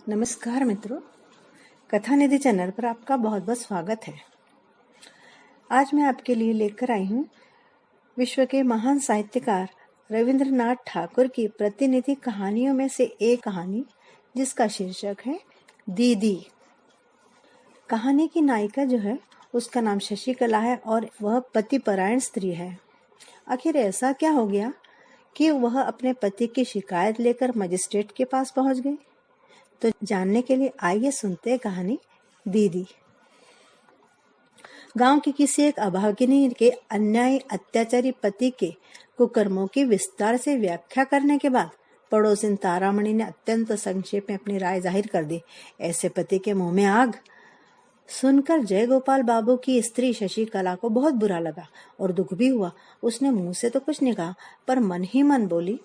नमस्कार मित्रों, कथा निधि चैनल पर आपका बहुत बहुत स्वागत है। आज मैं आपके लिए लेकर आई हूँ विश्व के महान साहित्यकार रविंद्रनाथ ठाकुर की प्रतिनिधि कहानियों में से एक कहानी, जिसका शीर्षक है दीदी। कहानी की नायिका जो है उसका नाम शशिकला है और वह पतिपरायण स्त्री है। आखिर ऐसा क्या हो गया कि वह अपने पति की शिकायत लेकर मजिस्ट्रेट के पास पहुंच गई? तो जानने के लिए आइए सुनते हैं कहानी दीदी। गांव की किसी एक अभागिनी के अन्यायी अत्याचारी पति के कुकर्मों की विस्तार से व्याख्या करने के बाद पड़ोसिन तारामणि ने अत्यंत संक्षेप में अपनी राय जाहिर कर दी। ऐसे पति के मुंह में आग सुनकर जय गोपाल बाबू की स्त्री शशिकला को बहुत बुरा लगा और दुख भी हुआ। उसने मुंह से तो कुछ नहीं कहा, पर मन ही मन बोली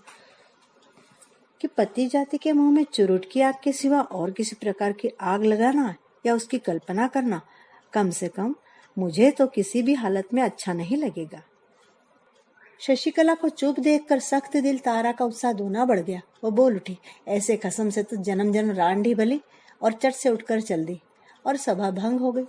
कि पति जाति के मुंह में चुरुट की आग के सिवा और किसी प्रकार की आग लगाना या उसकी कल्पना करना कम से कम मुझे तो किसी भी हालत में अच्छा नहीं लगेगा। शशिकला को चुप देखकर सख्त दिल तारा का उत्साह दूना बढ़ गया। वो बोल उठी, ऐसे कसम से तो जन्म जन्म रांडी भली, और चट से उठकर चल दी और सभा भंग हो गई।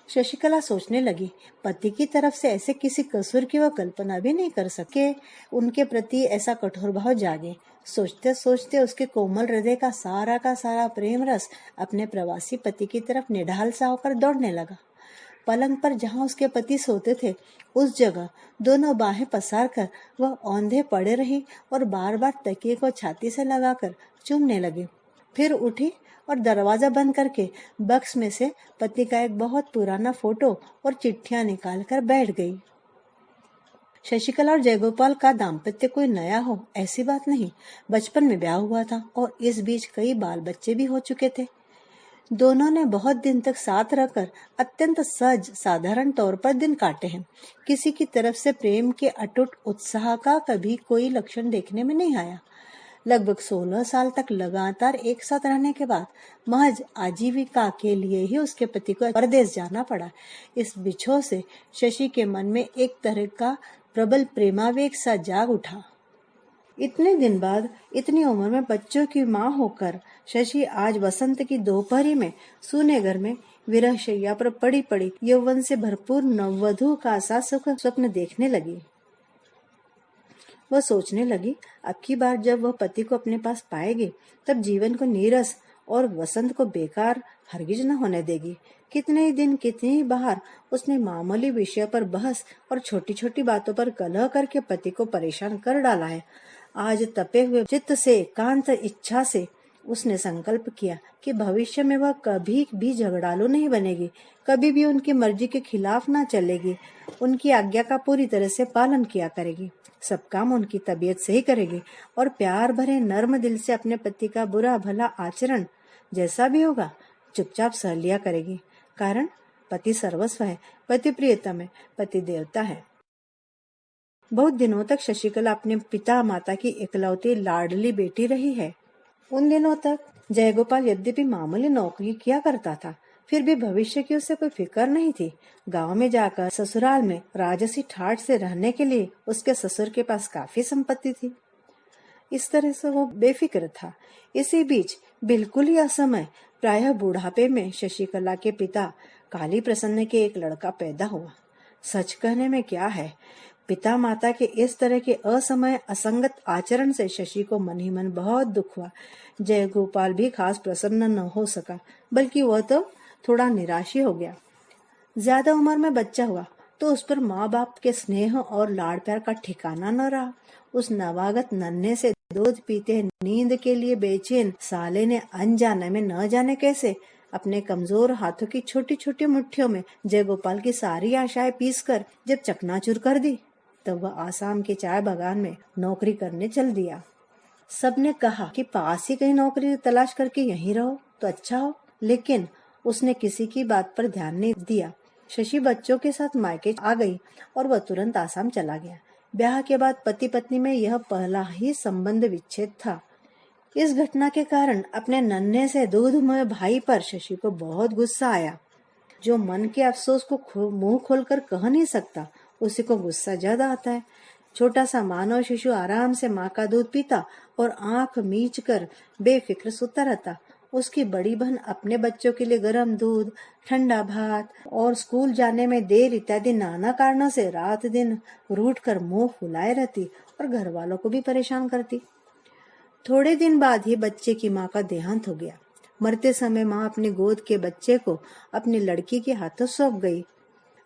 शशिकला सोचने लगी, पति की तरफ से ऐसे किसी कसूर की वह कल्पना भी नहीं कर सके, उनके प्रति ऐसा कठोर भाव जागे। सोचते सोचते उसके कोमल हृदय का सारा प्रेम रस अपने प्रवासी पति की तरफ निढाल सा होकर दौड़ने लगा। पलंग पर जहां उसके पति सोते थे उस जगह दोनों बाहें पसार कर वह औंधे पड़े रही और बार बार तकिए को छाती से लगाकर चूमने लगी। फिर उठी और दरवाजा बंद करके बक्स में से पति का एक बहुत पुराना फोटो और चिट्ठियां निकालकर बैठ गई। शशिकला और जयगोपाल का दाम्पत्य कोई नया हो ऐसी बात नहीं। बचपन में ब्याह हुआ था और इस बीच कई बाल बच्चे भी हो चुके थे। दोनों ने बहुत दिन तक साथ रहकर अत्यंत सहज साधारण तौर पर दिन काटे हैं। किसी की तरफ से प्रेम के अटूट उत्साह का कभी कोई लक्षण देखने में नहीं आया। लगभग 16 साल तक लगातार एक साथ रहने के बाद महज आजीविका के लिए ही उसके पति को परदेश जाना पड़ा। इस बिछोह से शशि के मन में एक तरह का प्रबल प्रेमावेग सा जाग उठा। इतने दिन बाद इतनी उम्र में बच्चों की मां होकर शशि आज वसंत की दोपहरी में सूने घर में विरह शैया पर पड़ी पड़ी यौवन से भरपूर नववधू का सा सुख स्वप्न देखने लगी। वह सोचने लगी, अब की बार जब वह पति को अपने पास पाएगी तब जीवन को नीरस और वसंत को बेकार हरगिज न होने देगी। कितने ही दिन कितनी ही बार उसने मामूली विषय पर बहस और छोटी छोटी बातों पर कलह करके पति को परेशान कर डाला है। आज तपे हुए चित्त से एकांत इच्छा से उसने संकल्प किया कि भविष्य में वह कभी भी झगड़ालू नहीं बनेगी, कभी भी उनकी मर्जी के खिलाफ ना चलेगी, उनकी आज्ञा का पूरी तरह से पालन किया करेगी, सब काम उनकी तबीयत से ही करेगी और प्यार भरे नर्म दिल से अपने पति का बुरा भला आचरण जैसा भी होगा चुपचाप सह लिया करेगी। कारण पति सर्वस्व है, पति प्रियतम है, पति देवता है। बहुत दिनों तक शशिकला अपने पिता माता की इकलौती लाडली बेटी रही है। उन दिनों तक जयगोपाल यद्यपि मामूली नौकरी किया करता था, फिर भी भविष्य की उसे कोई फिक्र नहीं थी। गांव में जाकर ससुराल में राजसी ठाठ से रहने के लिए उसके ससुर के पास काफी संपत्ति थी। इस तरह से वो बेफिक्र था। इसी बीच बिल्कुल ही असमय प्रायः बुढ़ापे में शशिकला के पिता काली प्रसन्न के एक लड़का पैदा हुआ। सच कहने में क्या है, पिता माता के इस तरह के असमय असंगत आचरण से शशि को मन ही मन बहुत दुख हुआ। जय गोपाल भी खास प्रसन्न न हो सका, बल्कि वह तो थोड़ा निराश ही हो गया। ज्यादा उम्र में बच्चा हुआ तो उस पर माँ बाप के स्नेह और लाड़ प्यार का ठिकाना न रहा। उस नवागत नन्हे से दूध पीते नींद के लिए बेचैन साले ने अनजाने में न जाने कैसे अपने कमजोर हाथों की छोटी छोटी मुट्ठियों में जयगोपाल की सारी आशाएं पीसकर जब चकनाचूर कर दी, तब वह आसाम के चाय बागान में नौकरी करने चल दिया। सबने कहा कि पास ही कहीं नौकरी तलाश करके यहीं रहो तो अच्छा हो, लेकिन उसने किसी की बात पर ध्यान नहीं दिया। शशि बच्चों के साथ मायके आ गई और वह तुरंत आसाम चला गया। ब्याह के बाद पति पत्नी में यह पहला ही संबंध विच्छेद था। इस घटना के कारण अपने नन्हे से दूधमय भाई पर शशि को बहुत गुस्सा आया। जो मन के अफसोस को मुंह खोलकर कह नहीं सकता, उसी को गुस्सा ज्यादा आता है। छोटा सा मानव शिशु आराम से माँ का दूध पीता और आंख मीच कर बेफिक्र सोता रहता, उसकी बड़ी बहन अपने बच्चों के लिए गर्म दूध, ठंडा भात और स्कूल जाने में देर इत्यादि नाना कारणों से रात दिन रूठ कर मुंह फुलाए रहती और घर वालों को भी परेशान करती। थोड़े दिन बाद ही बच्चे की माँ का देहांत हो गया। मरते समय माँ अपनी गोद के बच्चे को अपनी लड़की के हाथों सौंप गई।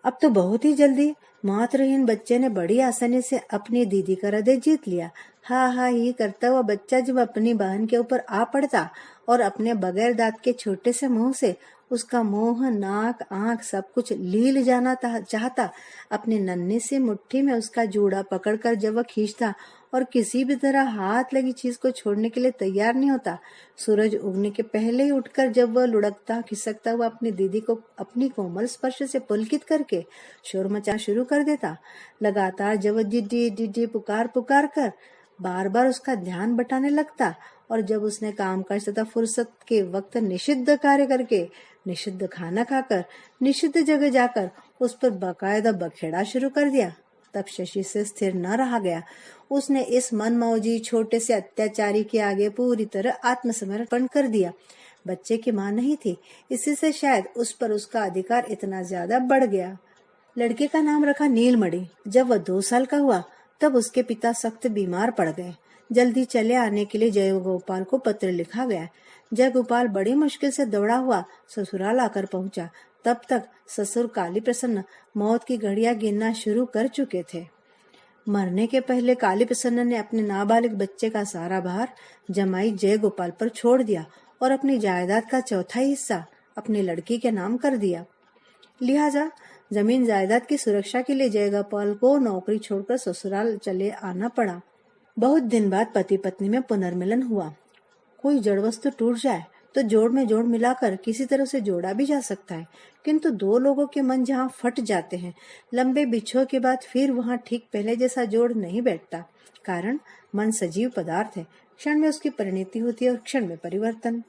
अब तो बहुत ही जल्दी मातृहीन बच्चे ने बड़ी आसानी से अपनी दीदी का हृदय जीत लिया। हा हा ही करता हुआ बच्चा जब अपनी बहन के ऊपर आ पड़ता और अपने बगैर दांत के छोटे से मुंह से उसका मुंह, नाक, आंख सब कुछ लील जाना चाहता, अपनी नन्ही सी मुट्ठी में उसका जूड़ा पकड़कर जब वह खींचता और किसी भी तरह हाथ लगी चीज को छोड़ने के लिए तैयार नहीं होता, सूरज उगने के पहले ही उठकर जब वह लुढ़कता खिसकता हुआ अपनी दीदी को अपनी कोमल स्पर्श से पुलकित करके शोर मचाना शुरू कर देता, लगातार जब वह डिड्डी डिड्डी पुकार पुकार कर बार बार उसका ध्यान बटाने लगता और जब उसने काम काज तथा फुर्सत के वक्त निषिद्ध कार्य करके, निषिद्ध खाना खाकर, निषिद्ध जगह जाकर उस पर बाकायदा बखेड़ा शुरू कर दिया, तब शशि से स्थिर न रहा गया। उसने इस मनमौजी छोटे से अत्याचारी के आगे पूरी तरह आत्मसमर्पण कर दिया। बच्चे की मां नहीं थी, इसी से शायद उस पर उसका अधिकार इतना ज्यादा बढ़ गया। लड़के का नाम रखा नीलमणि। जब वह 2 साल का हुआ तब उसके पिता सख्त बीमार पड़ गए। जल्दी चले आने के लिए जयगोपाल को पत्र लिखा गया। जयगोपाल बड़ी मुश्किल से दौड़ा हुआ ससुराल आकर पहुंचा। तब तक ससुर काली प्रसन्न मौत की घड़ियां गिनना शुरू कर चुके थे। मरने के पहले काली प्रसन्न ने अपने नाबालिग बच्चे का सारा भार जमाई जयगोपाल पर छोड़ दिया और अपनी जायदाद का चौथाई हिस्सा अपनी लड़की के नाम कर दिया। लिहाजा जमीन जायदाद की सुरक्षा के लिए जयगोपाल को नौकरी छोड़कर ससुराल चले आना पड़ा। बहुत दिन बाद पति पत्नी में पुनर्मिलन हुआ। कोई जड़ वस्तु टूट जाए तो जोड़ में जोड़ मिलाकर किसी तरह से जोड़ा भी जा सकता है, किंतु 2 लोगों के मन जहाँ फट जाते हैं, लंबे बिछोह के बाद फिर वहाँ ठीक पहले जैसा जोड़ नहीं बैठता। कारण मन सजीव पदार्थ है, क्षण में उसकी परिणति होती है और क्षण में परिवर्तन।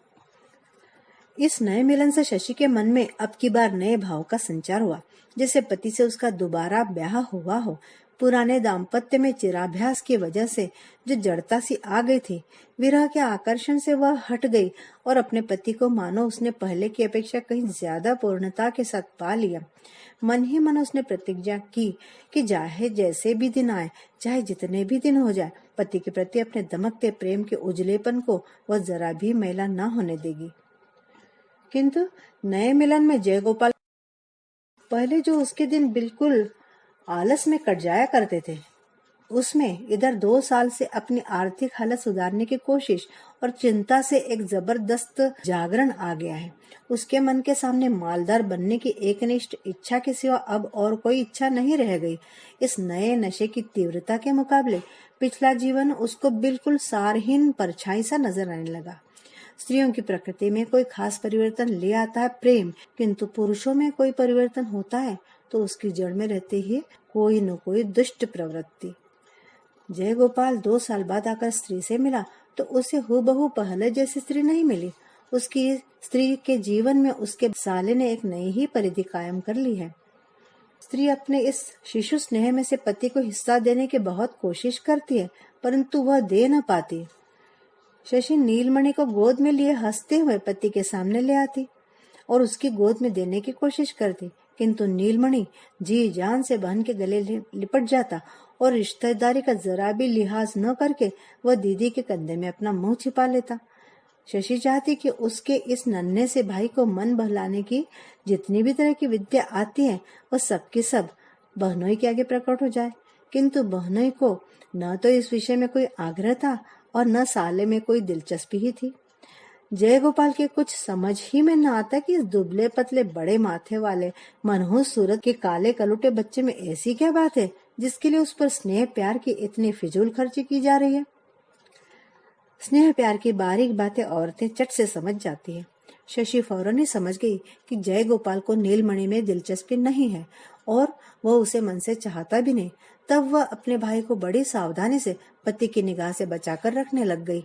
इस नए मिलन से शशि के मन में अब की बार नए भाव का संचार हुआ, जैसे पति से उसका दोबारा ब्याह हुआ हो। पुराने दाम्पत्य में चिराभ्यास की वजह से जो जड़ता सी आ गई थी, विरह के आकर्षण से वह हट गई और अपने पति को मानो उसने पहले की अपेक्षा कहीं ज्यादा पूर्णता के साथ पा लिया। मन ही मन उसने प्रतिज्ञा की कि चाहे जैसे भी दिन आए, चाहे जितने भी दिन हो जाए, पति के प्रति अपने दमकते प्रेम के उजलेपन को वह जरा भी मैला न होने देगी। किंतु नए मिलन में जयगोपाल पहले जो उसके दिन बिल्कुल आलस में कट जाया करते थे, उसमें इधर 2 साल से अपनी आर्थिक हालत सुधारने की कोशिश और चिंता से एक जबरदस्त जागरण आ गया है। उसके मन के सामने मालदार बनने की एकनिष्ठ इच्छा के सिवा अब और कोई इच्छा नहीं रह गई। इस नए नशे की तीव्रता के मुकाबले पिछला जीवन उसको बिल्कुल सारहीन परछाई सा नजर आने लगा। स्त्रियों की प्रकृति में कोई खास परिवर्तन ले आता है प्रेम, किंतु पुरुषों में कोई परिवर्तन होता है तो उसकी जड़ में रहती है कोई न कोई दुष्ट प्रवृत्ति। जयगोपाल 2 साल बाद आकर स्त्री से मिला तो उसे हूबहू पहले जैसी स्त्री नहीं मिली। उसकी स्त्री के जीवन में उसके साले ने एक नई ही परिधि कायम कर ली है। स्त्री अपने इस शिशु स्नेह में से पति को हिस्सा देने की बहुत कोशिश करती है, परंतु वह दे न पाती। शशि नीलमणि को गोद में लिए हंसते हुए पति के सामने ले आती और उसकी गोद में देने की कोशिश करती, किंतु नीलमणि जी जान से बहन के गले लिपट जाता और रिश्तेदारी का जरा भी लिहाज न करके वह दीदी के कंधे में अपना मुंह छिपा लेता। शशि चाहती कि उसके इस नन्हे से भाई को मन बहलाने की जितनी भी तरह की विद्या आती है वह सबकी सब बहनोई के आगे प्रकट हो जाए, किंतु बहनोई को न तो इस विषय में कोई आग्रह था और न साले में कोई दिलचस्पी ही थी। जयगोपाल के कुछ समझ ही में न आता कि इस दुबले पतले बड़े माथे वाले मनहूस सूरत के काले कलुटे बच्चे में ऐसी क्या बात है जिसके लिए उस पर स्नेह प्यार की इतनी फिजूल खर्ची की जा रही है। स्नेह प्यार की बारीक बातें औरतें चट से समझ जाती है। शशि फौरन ही समझ गई कि जयगोपाल को नीलमणि में दिलचस्पी नहीं है और वह उसे मन से चाहता भी नहीं। तब वह अपने भाई को बड़ी सावधानी से पति की निगाह से बचाकर रखने लग गई।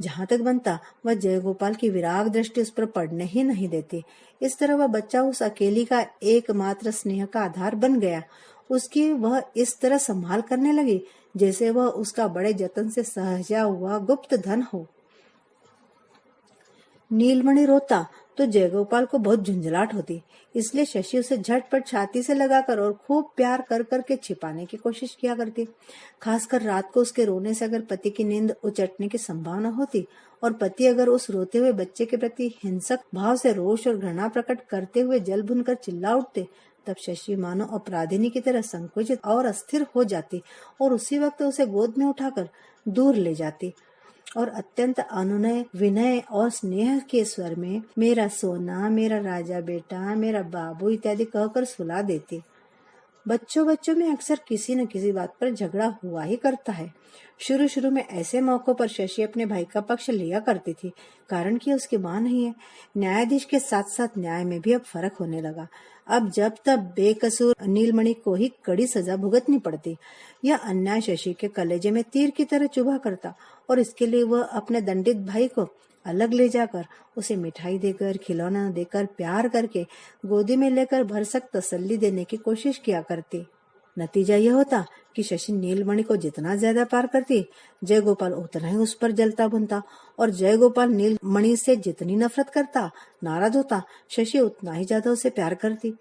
जहां तक बनता वह जयगोपाल की विराग दृष्टि उस पर पड़ने ही नहीं देती। इस तरह वह बच्चा उस अकेली का एकमात्र स्नेह का आधार बन गया। उसकी वह इस तरह संभाल करने लगी जैसे वह उसका बड़े जतन से सहजा हुआ गुप्त धन हो। नीलमणि रोता तो जयगोपाल को बहुत झुंझलाहट होती, इसलिए शशि उसे झटपट छाती से लगाकर और खूब प्यार कर करके छिपाने की कोशिश किया करती। खासकर रात को उसके रोने से अगर पति की नींद उचटने की संभावना होती और पति अगर उस रोते हुए बच्चे के प्रति हिंसक भाव से रोष और घृणा प्रकट करते हुए जल भुनकर चिल्ला उठते, तब शशि मानो अपराधिनी की तरह संकुचित और अस्थिर हो जाती और उसी वक्त उसे गोद में उठाकर दूर ले जाती और अत्यंत अनुनय विनय और स्नेह के स्वर में मेरा सोना, मेरा राजा बेटा, मेरा बाबू इत्यादि कहकर सुला देती। बच्चों बच्चों में अक्सर किसी न किसी बात पर झगड़ा हुआ ही करता है। शुरू शुरू में ऐसे मौकों पर शशि अपने भाई का पक्ष लिया करती थी, कारण कि उसकी मां नहीं है। न्यायाधीश के साथ साथ न्याय में भी अब फर्क होने लगा। अब जब तब बेकसूर नीलमणि को ही कड़ी सजा भुगतनी पड़ती। यह अन्याय शशि के कलेजे में तीर की तरह चुभा करता और इसके लिए वह अपने दंडित भाई को अलग ले जाकर उसे मिठाई देकर, खिलौना देकर, प्यार करके गोदी में लेकर भरसक तसल्ली देने की कोशिश किया करती। नतीजा यह होता कि शशि नीलमणि को जितना ज्यादा प्यार करती, जयगोपाल उतना ही उस पर जलता भुनता और जयगोपाल नीलमणि से जितनी नफरत करता, नाराज होता, शशि उतना ही ज्यादा उसे प्यार करती।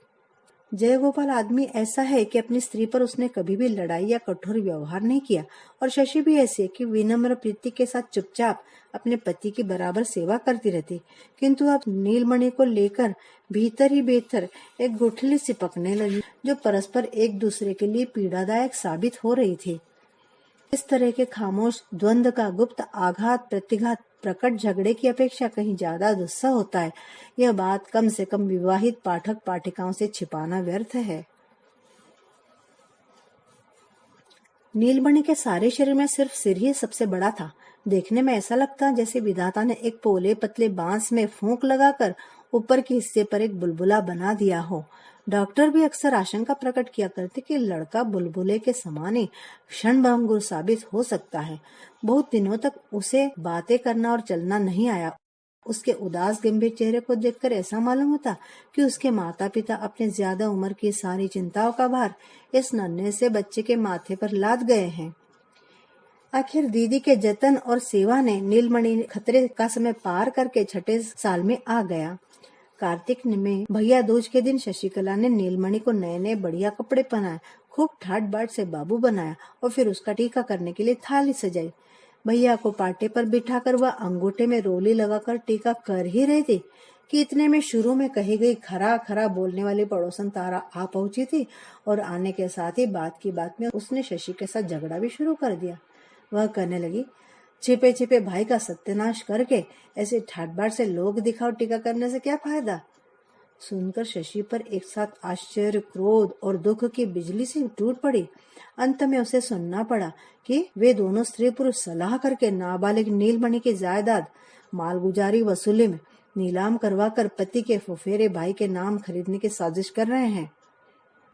जयगोपाल आदमी ऐसा है कि अपनी स्त्री पर उसने कभी भी लड़ाई या कठोर व्यवहार नहीं किया और शशि भी ऐसी है कि विनम्र प्रीति के साथ चुपचाप अपने पति की बराबर सेवा करती रहती। किंतु अब नीलमणि को लेकर भीतर ही भीतर एक गुठली सी पकने लगी, जो परस्पर एक दूसरे के लिए पीड़ादायक साबित हो रही थी। इस तरह के खामोश द्वंद्व का गुप्त आघात प्रतिघात प्रकट झगड़े की अपेक्षा कहीं ज्यादा दुस्सह होता है। यह बात कम से कम विवाहित पाठक पाठिकाओं से छिपाना व्यर्थ है। नीलमणि के सारे शरीर में सिर्फ सिर ही सबसे बड़ा था। देखने में ऐसा लगता जैसे विधाता ने एक पोले पतले बांस में फूंक लगाकर ऊपर के हिस्से पर एक बुलबुला बना दिया हो। डॉक्टर भी अक्सर आशंका प्रकट किया करते कि लड़का बुलबुले के समान ही क्षणभंगुर साबित हो सकता है। बहुत दिनों तक उसे बातें करना और चलना नहीं आया। उसके उदास गंभीर चेहरे को देखकर ऐसा मालूम होता कि उसके माता पिता अपने ज्यादा उम्र की सारी चिंताओं का भार इस नन्हे से बच्चे के माथे पर लाद गए हैं। आखिर दीदी के जतन और सेवा ने नीलमणि खतरे का समय पार करके छठे साल में आ गया। कार्तिक में भैया दूज के दिन शशिकला ने नीलमणि को नए नए बढ़िया कपड़े पहनाए, खूब ठाट बाट से बाबू बनाया और फिर उसका टीका करने के लिए थाली सजाई। भैया को पाटे पर बिठाकर वह अंगूठे में रोली लगाकर टीका कर ही रही थी कि इतने में शुरू में कही गई खरा खरा बोलने वाली पड़ोसन तारा आ पहुंची थी और आने के साथ ही बात की बात में उसने शशि के साथ झगड़ा भी शुरू कर दिया। वह कहने लगी, छिपे छिपे भाई का सत्यानाश करके ऐसे ठाट बाट से लोग दिखाओ टीका करने से क्या फायदा। सुनकर शशि पर एक साथ आश्चर्य, क्रोध और दुख की बिजली सी टूट पड़ी। अंत में उसे सुनना पड़ा कि वे दोनों स्त्री पुरुष सलाह करके नाबालिग नीलमणि की जायदाद मालगुजारी वसूली में नीलाम करवाकर पति के फुफेरे भाई के नाम खरीदने की साजिश कर रहे हैं।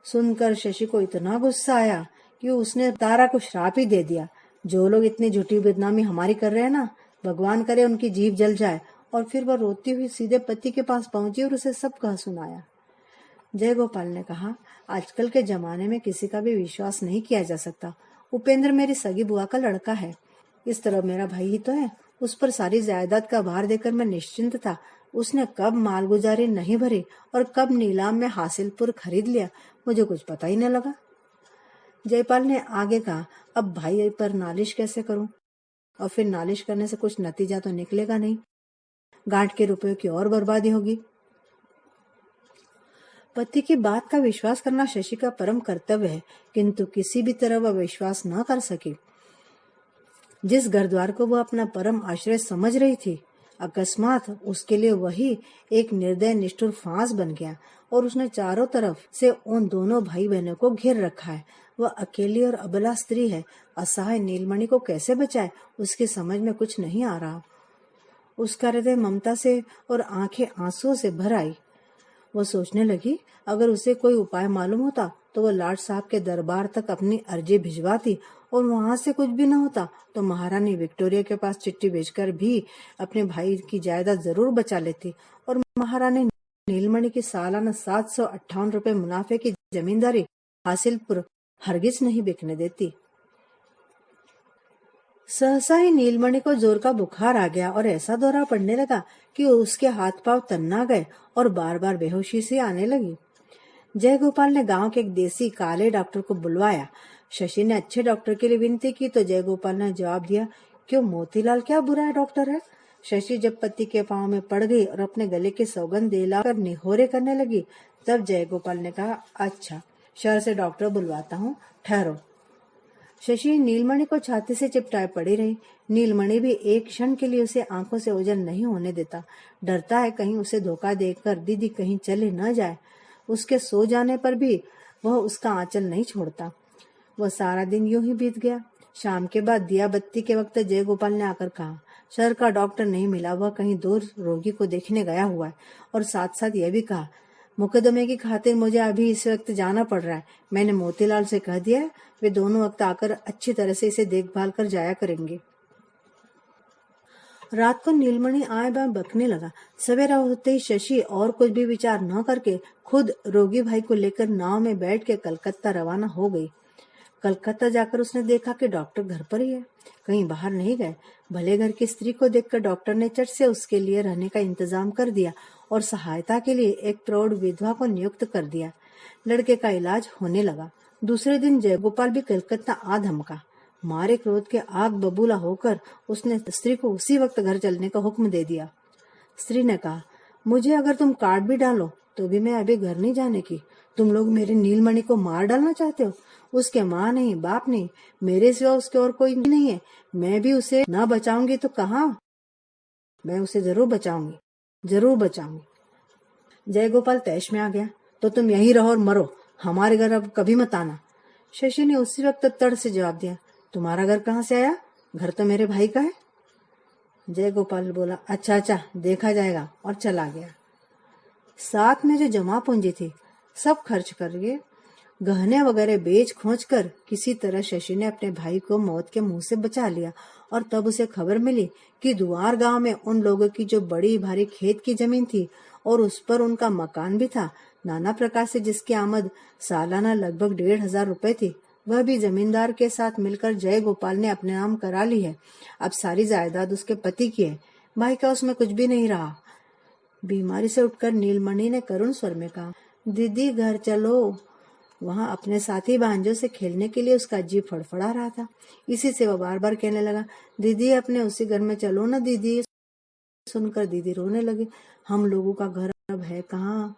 सुनकर शशि को इतना गुस्सा आया कि उसने तारा को श्राप ही दे दिया। जो लोग इतनी झूठी बदनामी हमारी कर रहे हैं ना, भगवान करे उनकी जीभ जल जाए। और फिर वह रोती हुई सीधे पति के पास पहुंची और उसे सब कह सुनाया। जयगोपाल ने कहा, आजकल के जमाने में किसी का भी विश्वास नहीं किया जा सकता। उपेंद्र मेरी सगी बुआ का लड़का है, इस तरह मेरा भाई ही तो है। उस पर सारी जायदाद का भार देकर मैं निश्चिंत था। उसने कब मालगुजारी नहीं भरी और कब नीलाम में हासिलपुर खरीद लिया, मुझे कुछ पता ही न लगा। जयपाल ने आगे कहा, अब भाई पर नालिश कैसे करूं? और फिर नालिश करने से कुछ नतीजा तो निकलेगा नहीं, गांठ के रुपयों की और बर्बादी होगी। पति की बात का विश्वास करना शशि का परम कर्तव्य है, किंतु किसी भी तरह वह विश्वास न कर सकी। जिस घर द्वार को वह अपना परम आश्रय समझ रही थी, अकस्मात उसके लिए वही एक निर्दय निष्ठुर फांस बन गया और उसने चारों तरफ से उन दोनों भाई बहनों को घेर रखा है। वह अकेली और अबला स्त्री है। असहाय नीलमणि को कैसे बचाए, उसकी समझ में कुछ नहीं आ रहा। उसका हृदय ममता से और आंखें आंसुओं से भर आई। वो सोचने लगी, अगर उसे कोई उपाय मालूम होता तो वो लाट साहब के दरबार तक अपनी अर्जी भिजवाती और वहां से कुछ भी न होता तो महारानी विक्टोरिया के पास चिट्ठी भेजकर भी अपने भाई की जायदाद जरूर बचा लेती और महारानी नीलमणि की सालाना 758 रुपए मुनाफे की जमींदारी हासिलपुर हरगिज नहीं बिकने देती। सहसा ही नीलमणि को जोर का बुखार आ गया और ऐसा दौरा पड़ने लगा कि उसके हाथ पांव तन्ना गए और बार बार बेहोशी सी आने लगी। जयगोपाल ने गांव के एक देसी काले डॉक्टर को बुलवाया। शशि ने अच्छे डॉक्टर के लिए विनती की तो जयगोपाल ने जवाब दिया, क्यों मोतीलाल क्या बुरा है डॉक्टर है। शशि जब पति के पांव में पड़ गई और अपने गले की सौगंध दिलाकर निहोरे करने लगी, तब जयगोपाल ने कहा, अच्छा शहर से डॉक्टर बुलवाता हूँ, ठहरो। शशि नीलमणि को छाती से चिपटाए पड़ी रही। नीलमणि भी एक क्षण के लिए उसे आंखों से ओझल नहीं होने देता। डरता है कहीं उसे धोखा देकर दीदी कहीं चले न जाए। उसके सो जाने पर भी वह उसका आंचल नहीं छोड़ता। वह सारा दिन यूं ही बीत गया। शाम के बाद दिया बत्ती के वक्त जयगोपाल ने आकर कहा, शहर का डॉक्टर नहीं मिला, वह कहीं दूर रोगी को देखने गया हुआ है। और साथ साथ यह भी कहा, मुकदमे की खातिर मुझे अभी इस वक्त जाना पड़ रहा है। मैंने मोतीलाल से कह दिया है, वे दोनों वक्त आकर अच्छी तरह से इसे देखभाल कर जाया करेंगे। रात को नीलमणि आए बाय बकने लगा। सवेरा होते ही शशि और कुछ भी विचार न करके खुद रोगी भाई को लेकर नाव में बैठ के कलकत्ता रवाना हो गई। कलकत्ता जाकर उसने देखा कि डॉक्टर घर पर ही है, कहीं बाहर नहीं गए। भले घर की स्त्री को देखकर डॉक्टर ने चट से उसके लिए रहने का इंतजाम कर दिया और सहायता के लिए एक प्रौढ़ विधवा को नियुक्त कर दिया। लड़के का इलाज होने लगा। दूसरे दिन जयगोपाल भी कलकत्ता आ धमका। मारे क्रोध के आग बबूला होकर उसने स्त्री को उसी वक्त घर चलने का हुक्म दे दिया। स्त्री ने कहा, मुझे अगर तुम काट भी डालो तो भी मैं अभी घर नहीं जाने की। तुम लोग मेरे नीलमणि को मार डालना चाहते हो। उसके माँ नहीं, बाप नहीं, मेरे सिवा उसके और कोई नहीं है। मैं भी उसे ना बचाऊंगी तो कहाँ, मैं उसे जरूर बचाऊंगी, जरूर बचाऊंगी। जयगोपाल तैश में आ गया, तो तुम यहीं रहो और मरो, हमारे घर अब कभी मत आना। शशि ने उसी वक्त तड़ से जवाब दिया, तुम्हारा घर कहाँ से आया? घर तो मेरे भाई का है। जयगोपाल बोला, अच्छा अच्छा, देखा जाएगा, और चला गया। साथ में जो जमा पूंजी थी सब खर्च करके गहने वगैरह बेच खोच कर किसी तरह शशि ने अपने भाई को मौत के मुंह से बचा लिया। और तब उसे खबर मिली कि दुआर गांव में उन लोगों की जो बड़ी भारी खेत की जमीन थी और उस पर उनका मकान भी था, नाना प्रकार से जिसकी आमद सालाना लगभग 1,500 रुपए थी, वह भी जमींदार के साथ मिलकर जय गोपाल ने अपने नाम करा ली है। अब सारी जायदाद उसके पति की है, भाई का उसमें कुछ भी नहीं रहा। बीमारी से उठकर नीलमणि ने करुण स्वर में कहा, दीदी घर चलो। वहां अपने साथी भांजों से खेलने के लिए उसका जी फड़फड़ा रहा था। इसी से वह बार बार कहने लगा, दीदी अपने उसी घर में चलो ना दीदी। सुनकर दीदी रोने लगी। हम लोगों का घर अब है कहाँ?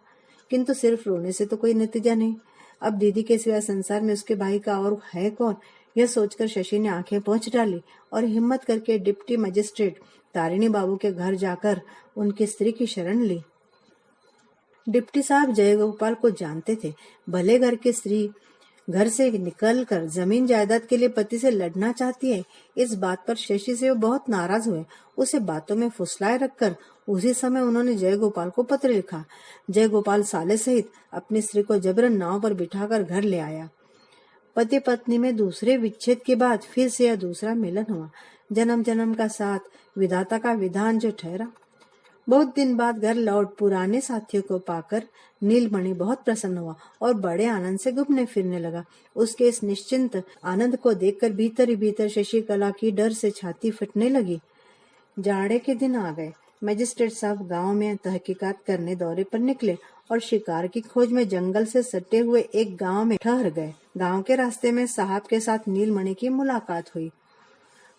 किंतु सिर्फ रोने से तो कोई नतीजा नहीं। अब दीदी के सिवा संसार में उसके भाई का और है कौन? यह सोचकर शशि ने आंखें पोंछ डाली और हिम्मत करके डिप्टी मजिस्ट्रेट तारिणी बाबू के घर जाकर उनकी स्त्री की शरण ली। डिप्टी साहब जयगोपाल को जानते थे। भले घर की स्त्री घर से निकलकर जमीन जायदाद के लिए पति से लड़ना चाहती है, इस बात पर शशि से वो बहुत नाराज हुए। उसे बातों में फुसलाए रखकर उसी समय उन्होंने जयगोपाल को पत्र लिखा। जयगोपाल साले सहित अपनी स्त्री को जबरन नाव पर बिठाकर घर ले आया। पति पत्नी में दूसरे विच्छेद के बाद फिर से यह दूसरा मिलन हुआ। जन्म जन्म का साथ, विधाता का विधान जो ठहरा। बहुत दिन बाद घर लौट पुराने साथियों को पाकर नीलमणि बहुत प्रसन्न हुआ और बड़े आनंद से घूमने फिरने लगा। उसके इस निश्चिंत आनंद को देखकर भीतर ही भीतर शशिकला की डर से छाती फटने लगी। जाड़े के दिन आ गए। मजिस्ट्रेट साहब गांव में तहकीकात करने दौरे पर निकले और शिकार की खोज में जंगल से सटे हुए एक गांव में ठहर गए। गांव के रास्ते में साहब के साथ नीलमणि की मुलाकात हुई।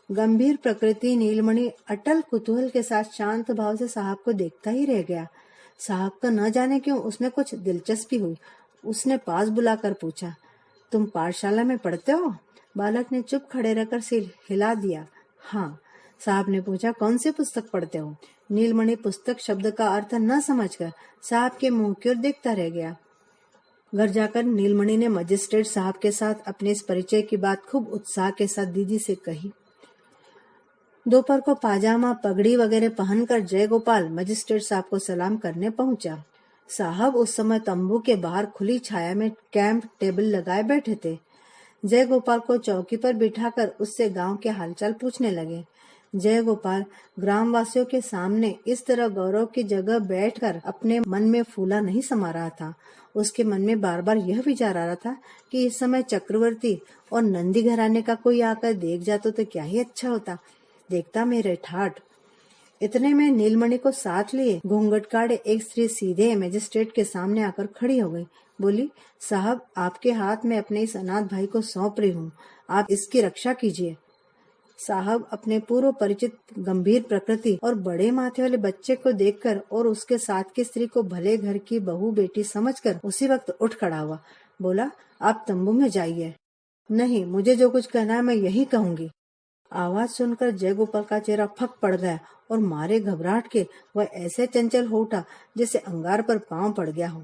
गंभीर प्रकृति नीलमणि अटल कुतूहल के साथ शांत भाव से साहब को देखता ही रह गया। साहब को न जाने क्यों उसमें कुछ दिलचस्पी हुई। उसने पास बुलाकर पूछा, तुम पाठशाला में पढ़ते हो? बालक ने चुप खड़े रहकर सिर हिला दिया। हाँ। साहब ने पूछा, कौन सी पुस्तक पढ़ते हो? नीलमणि पुस्तक शब्द का अर्थ न समझकर साहब के मुंह की ओर देखता रह गया। घर जाकर नीलमणि ने मजिस्ट्रेट साहब के साथ अपने इस परिचय की बात खूब उत्साह के साथ दीदी से कही। दोपहर को पाजामा पगड़ी वगैरह पहनकर जयगोपाल मजिस्ट्रेट साहब को सलाम करने पहुंचा। साहब उस समय तंबू के बाहर खुली छाया में कैंप टेबल लगाए बैठे थे। जयगोपाल को चौकी पर बिठाकर उससे गांव के हालचाल पूछने लगे। जय गोपाल ग्रामवासियों के सामने इस तरह गौरव की जगह बैठकर अपने मन में फूला नहीं समा रहा था। उसके मन में बार बार यह विचार आ रहा था कि इस समय चक्रवर्ती और नंदी घराने का कोई आकर देख जाता तो क्या ही अच्छा होता। देखता मेरे ठाठ। इतने में नीलमणि को साथ लिए घूंघट काढ़े एक स्त्री सीधे मजिस्ट्रेट के सामने आकर खड़ी हो गई। बोली, साहब आपके हाथ में अपने इस अनाथ भाई को सौंप रही हूँ, आप इसकी रक्षा कीजिए। साहब अपने पूर्व परिचित गंभीर प्रकृति और बड़े माथे वाले बच्चे को देखकर और उसके साथ की स्त्री को भले घर की बहू बेटी समझकर उसी वक्त उठ खड़ा हुआ। बोला, आप तंबू में जाइए। नहीं, मुझे जो कुछ कहना है मैं यही कहूंगी। आवाज सुनकर जयगोपाल का चेहरा फक पड़ गया और मारे घबराहट के वह ऐसे चंचल हो उठा जैसे अंगार पर पांव पड़ गया हो।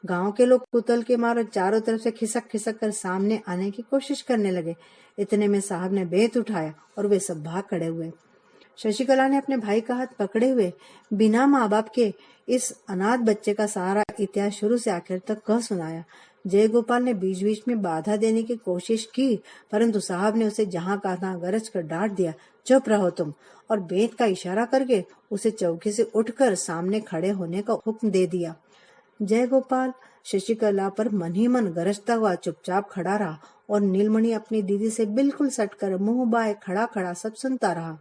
गांव के लोग कुतल के मारे चारों तरफ से खिसक खिसक कर सामने आने की कोशिश करने लगे। इतने में साहब ने बेत उठाया और वे सब भाग खड़े हुए। शशिकला ने अपने भाई का हाथ पकड़े हुए बिना माँ बाप के इस अनाथ बच्चे का सारा इतिहास शुरू से आखिर तक कह सुनाया। जयगोपाल ने बीच बीच में बाधा देने की कोशिश की, परंतु साहब ने उसे जहां का तहां गरज कर डांट दिया, चुप रहो तुम, और बेत का इशारा करके उसे चौकी से उठकर सामने खड़े होने का हुक्म दे दिया। जयगोपाल शशिकला पर मन ही मन गरजता हुआ चुपचाप खड़ा रहा और नीलमणि अपनी दीदी से बिल्कुल सटकर मुंह बाए खड़ा खड़ा सब सुनता रहा।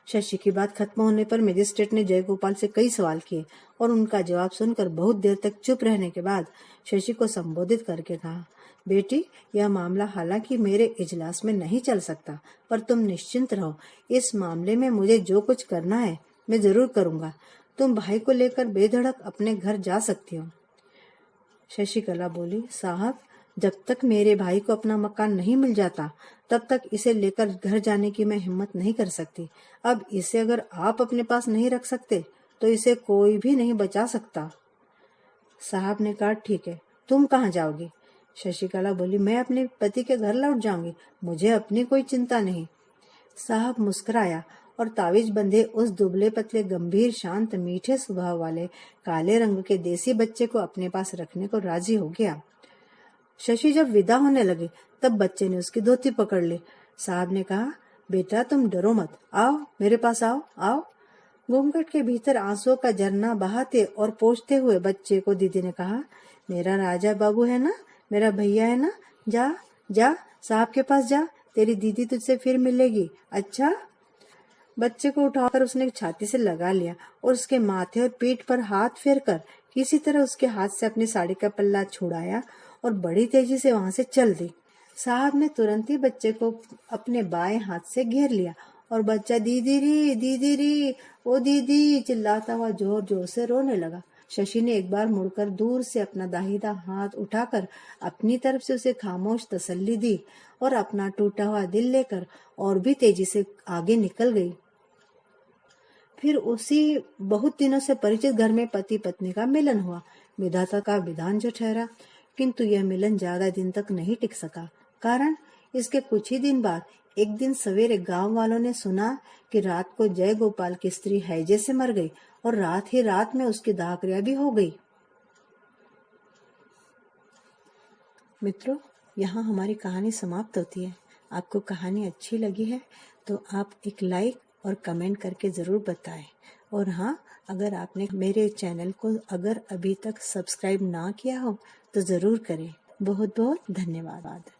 शशि की बात खत्म होने पर मजिस्ट्रेट ने जयगोपाल से कई सवाल किए और उनका जवाब सुनकर बहुत देर तक चुप रहने के बाद शशि को संबोधित करके कहा, बेटी, यह मामला हालांकि मेरे इजलास में नहीं चल सकता, पर तुम निश्चिंत रहो, इस मामले में मुझे जो कुछ करना है मैं जरूर करूंगा। तुम भाई को लेकर बेधड़क अपने घर जा सकती हो। शशिकला बोली, साहब, जब तक मेरे भाई को अपना मकान नहीं मिल जाता तब तक इसे लेकर घर जाने की मैं हिम्मत नहीं कर सकती। अब इसे अगर आप अपने पास नहीं रख सकते तो इसे कोई भी नहीं बचा सकता। साहब ने कहा, ठीक है, तुम कहाँ जाओगी? शशिकला बोली, मैं अपने पति के घर लौट जाऊंगी, मुझे अपनी कोई चिंता नहीं। साहब मुस्कुराया और तावीज बंधे उस दुबले पतले गंभीर शांत मीठे स्वभाव वाले काले रंग के देसी बच्चे को अपने पास रखने को राजी हो गया। शशि जब विदा होने लगे तब बच्चे ने उसकी धोती पकड़ ली। साहब ने कहा, बेटा तुम डरो मत, आओ मेरे पास, आओ आओ। घूंघट के भीतर आंसुओं का झरना बहाते और पोंछते हुए बच्चे को दीदी ने कहा, मेरा राजा बाबू है ना, मेरा भैया है ना, जा जा साहब के पास जा, तेरी दीदी तुझसे फिर मिलेगी, अच्छा। बच्चे को उठाकर उसने छाती से लगा लिया और उसके माथे और पीठ पर हाथ फेरकर किसी तरह उसके हाथ से अपनी साड़ी का पल्ला छुड़ाया और बड़ी तेजी से वहां से चल दी। साहब ने तुरंत ही बच्चे को अपने बाएं हाथ से घेर लिया और बच्चा दीदी री ओ दीदी चिल्लाता हुआ जोर जोर से रोने लगा। शशि ने एक बार मुड़कर दूर से अपना दाहिना हाथ उठाकर अपनी तरफ से उसे खामोश तसल्ली दी और अपना टूटा हुआ दिल लेकर और भी तेजी से आगे निकल गई। फिर उसी बहुत दिनों से परिचित घर में पति पत्नी का मिलन हुआ। विधाता का विधान जो ठहरा, किंतु यह मिलन ज्यादा दिन तक नहीं टिक सका। कारण, इसके कुछ ही दिन बाद एक दिन सवेरे गांव वालों ने सुना कि रात को जय गोपाल की स्त्री हैजे से मर गई और रात ही रात में उसकी दाहक्रिया भी हो गई। मित्रों, यहाँ हमारी कहानी समाप्त होती है। आपको कहानी अच्छी लगी है तो आप एक लाइक और कमेंट करके ज़रूर बताएं। और हाँ, अगर आपने मेरे चैनल को अगर अभी तक सब्सक्राइब ना किया हो तो ज़रूर करें। बहुत बहुत धन्यवाद।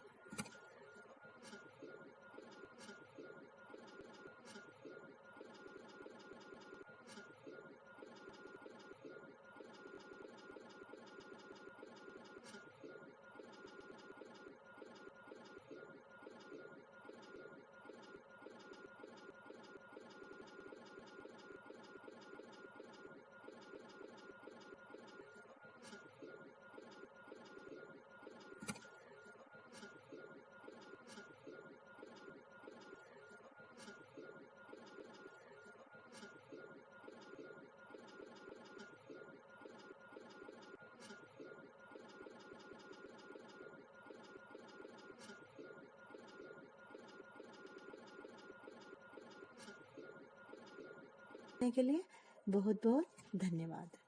के लिए बहुत बहुत धन्यवाद।